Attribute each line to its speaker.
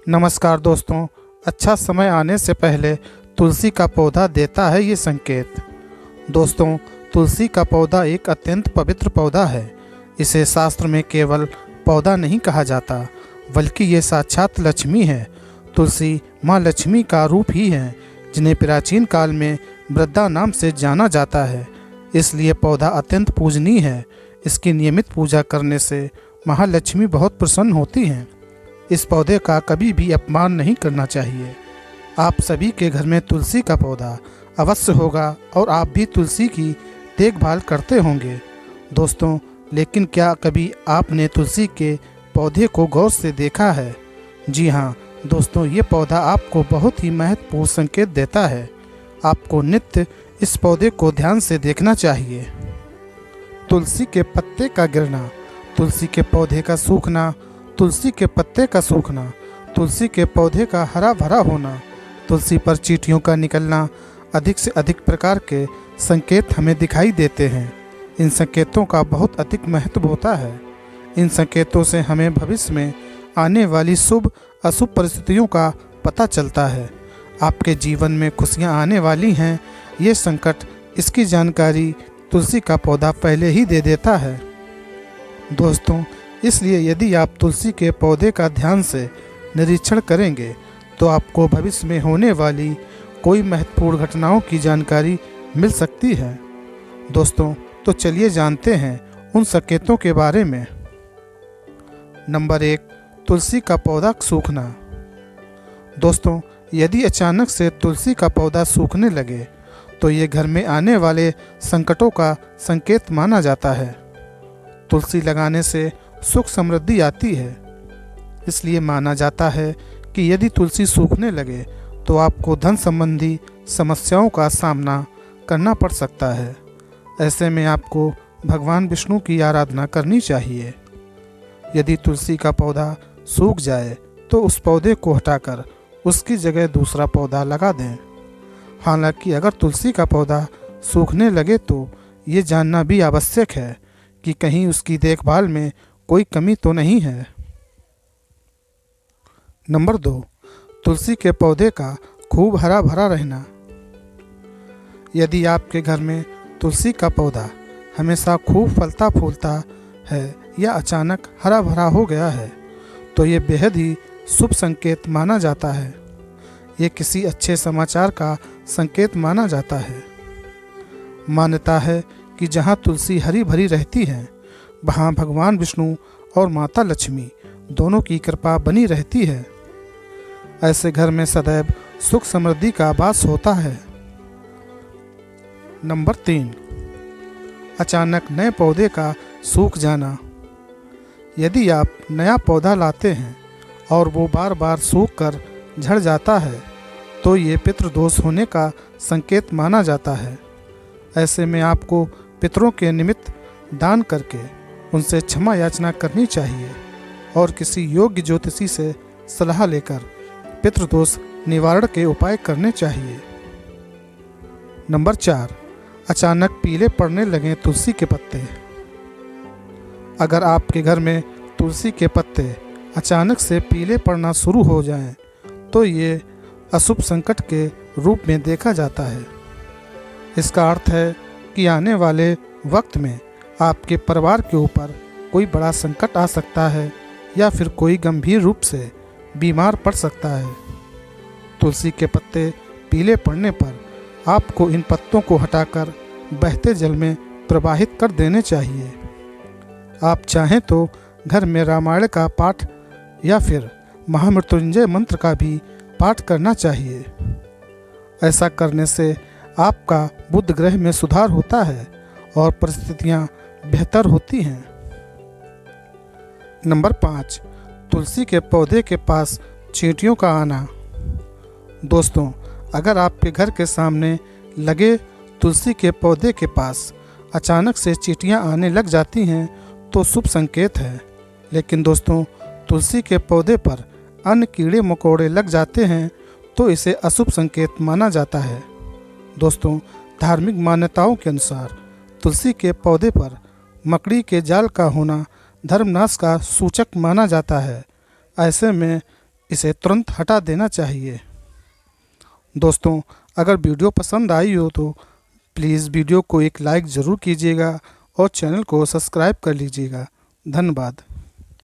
Speaker 1: नमस्कार दोस्तों। अच्छा समय आने से पहले तुलसी का पौधा देता है ये संकेत। दोस्तों, तुलसी का पौधा एक अत्यंत पवित्र पौधा है। इसे शास्त्र में केवल पौधा नहीं कहा जाता, बल्कि ये साक्षात लक्ष्मी है। तुलसी माँ लक्ष्मी का रूप ही है, जिन्हें प्राचीन काल में वृद्धा नाम से जाना जाता है। इसलिए पौधा अत्यंत पूजनीय है। इसकी नियमित पूजा करने से महालक्ष्मी बहुत प्रसन्न होती हैं। इस पौधे का कभी भी अपमान नहीं करना चाहिए। आप सभी के घर में तुलसी का पौधा अवश्य होगा और आप भी तुलसी की देखभाल करते होंगे। दोस्तों, लेकिन क्या कभी आपने तुलसी के पौधे को गौर से देखा है? जी हाँ दोस्तों, ये पौधा आपको बहुत ही महत्वपूर्ण संकेत देता है। आपको नित्य इस पौधे को ध्यान से देखना चाहिए। तुलसी के पत्ते का गिरना, तुलसी के पौधे का सूखना, तुलसी के पत्ते का सूखना, तुलसी के पौधे का हरा भरा होना, तुलसी पर चींटियों का निकलना, अधिक से अधिक प्रकार के संकेत हमें दिखाई देते हैं। इन संकेतों का बहुत अधिक महत्व होता है। इन संकेतों से हमें भविष्य में आने वाली शुभ अशुभ परिस्थितियों का पता चलता है। आपके जीवन में खुशियां आने वाली हैं, ये संकट, इसकी जानकारी तुलसी का पौधा पहले ही दे देता है। दोस्तों, इसलिए यदि आप तुलसी के पौधे का ध्यान से निरीक्षण करेंगे तो आपको भविष्य में होने वाली कोई महत्वपूर्ण घटनाओं की जानकारी मिल सकती है। दोस्तों, तो चलिए जानते हैं उन संकेतों के बारे में। नंबर 1, तुलसी का पौधा सूखना। दोस्तों, यदि अचानक से तुलसी का पौधा सूखने लगे तो ये घर में आने वाले संकटों का संकेत माना जाता है। तुलसी लगाने से सुख समृद्धि आती है। इसलिए माना जाता है कि यदि तुलसी सूखने लगे तो आपको धन संबंधी समस्याओं का सामना करना पड़ सकता है। ऐसे में आपको भगवान विष्णु की आराधना करनी चाहिए। यदि तुलसी का पौधा सूख जाए तो उस पौधे को हटाकर उसकी जगह दूसरा पौधा लगा दें। हालांकि अगर तुलसी का पौधा सूखने लगे तो ये जानना भी आवश्यक है कि कहीं उसकी देखभाल में कोई कमी तो नहीं है। नंबर 2, तुलसी के पौधे का खूब हरा भरा रहना। यदि आपके घर में तुलसी का पौधा हमेशा खूब फलता फूलता है या अचानक हरा भरा हो गया है तो ये बेहद ही शुभ संकेत माना जाता है। ये किसी अच्छे समाचार का संकेत माना जाता है। मान्यता है कि जहाँ तुलसी हरी भरी रहती है वहाँ भगवान विष्णु और माता लक्ष्मी दोनों की कृपा बनी रहती है। ऐसे घर में सदैव सुख समृद्धि का वास होता है। नंबर 3, अचानक नए पौधे का सूख जाना। यदि आप नया पौधा लाते हैं और वो बार बार सूख कर झड़ जाता है तो ये पितृदोष होने का संकेत माना जाता है। ऐसे में आपको पितरों के निमित्त दान करके उनसे क्षमा याचना करनी चाहिए और किसी योग्य ज्योतिषी से सलाह लेकर पितृदोष निवारण के उपाय करने चाहिए। नंबर 4, अचानक पीले पड़ने लगे तुलसी के पत्ते। अगर आपके घर में तुलसी के पत्ते अचानक से पीले पड़ना शुरू हो जाएं, तो ये अशुभ संकट के रूप में देखा जाता है। इसका अर्थ है कि आने वाले वक्त में आपके परिवार के ऊपर कोई बड़ा संकट आ सकता है या फिर कोई गंभीर रूप से बीमार पड़ सकता है। तुलसी के पत्ते पीले पड़ने पर आपको इन पत्तों को हटाकर बहते जल में प्रवाहित कर देने चाहिए। आप चाहें तो घर में रामायण का पाठ या फिर महामृत्युंजय मंत्र का भी पाठ करना चाहिए। ऐसा करने से आपका बुध ग्रह में सुधार होता है और परिस्थितियां बेहतर होती हैं। नंबर 5, तुलसी के पौधे के पास चींटियों का आना। दोस्तों, अगर आपके घर के सामने लगे तुलसी के पौधे के पास अचानक से चींटियां आने लग जाती हैं तो शुभ संकेत है। लेकिन दोस्तों, तुलसी के पौधे पर अन्य कीड़े मकोड़े लग जाते हैं तो इसे अशुभ संकेत माना जाता है। दोस्तों, धार्मिक मान्यताओं के अनुसार तुलसी के पौधे पर मकड़ी के जाल का होना धर्मनाश का सूचक माना जाता है। ऐसे में इसे तुरंत हटा देना चाहिए। दोस्तों, अगर वीडियो पसंद आई हो तो प्लीज़ वीडियो को एक लाइक ज़रूर कीजिएगा और चैनल को सब्सक्राइब कर लीजिएगा। धन्यवाद।